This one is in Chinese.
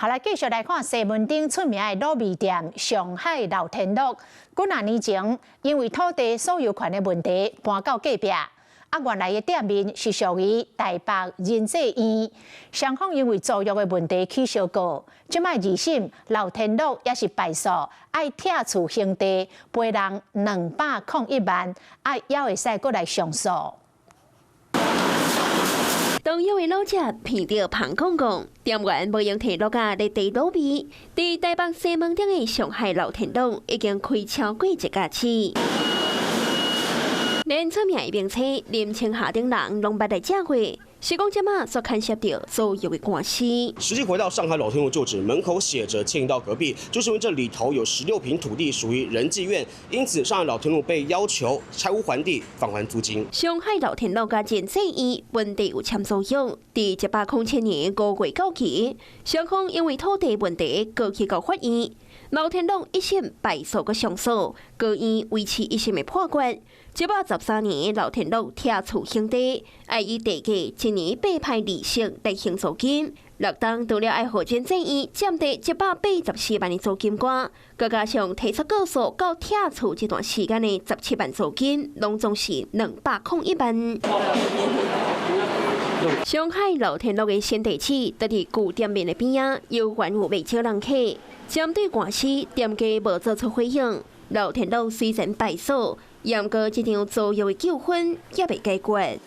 好，來繼續來看西門町出名的滷味店上海老天樂，幾廿年前因為土地所有權的問題搬到隔壁。原來的店面是屬於台北仁濟院，雙方因為租約的問題起相告。即擺二審老天樂也是敗訴，愛拆除刑地，賠人201萬，也會使過來上訴。當一位老者聞到旁講，店員無用提落架來地滷味，佇台北西門町的上海老天樂已經開超過1架次。連出名的名車林青霞等人攏捌來這會，是講這馬所牽涉到所有的官司。實際回到上海老天樂舊址，門口寫着竊盜隔壁，就是因為這裡頭有16坪土地屬於仁濟院，因此上海老天樂被要求拆屋還地，返還租金。上海老天樂甲仁濟院本地有簽租約，佇1807年5月到期，雙方因為土地問題告去到法院。老天樂一審敗訴個上訴，高院維持一審的判決。1813年，老天樂拆除刑地，愛以地價1年8派利息來還租金。樂當除了愛和仁濟院佔地184萬的租金額，再加上提出告訴到拆除這段時間的17萬租金，攏總是201萬。上海老天樂的新地址，就佇舊店面的邊仔，有原有未少人客。針對官司，店家無做出回應。老天樂雖然敗訴，不過這場租約的糾紛也未解決。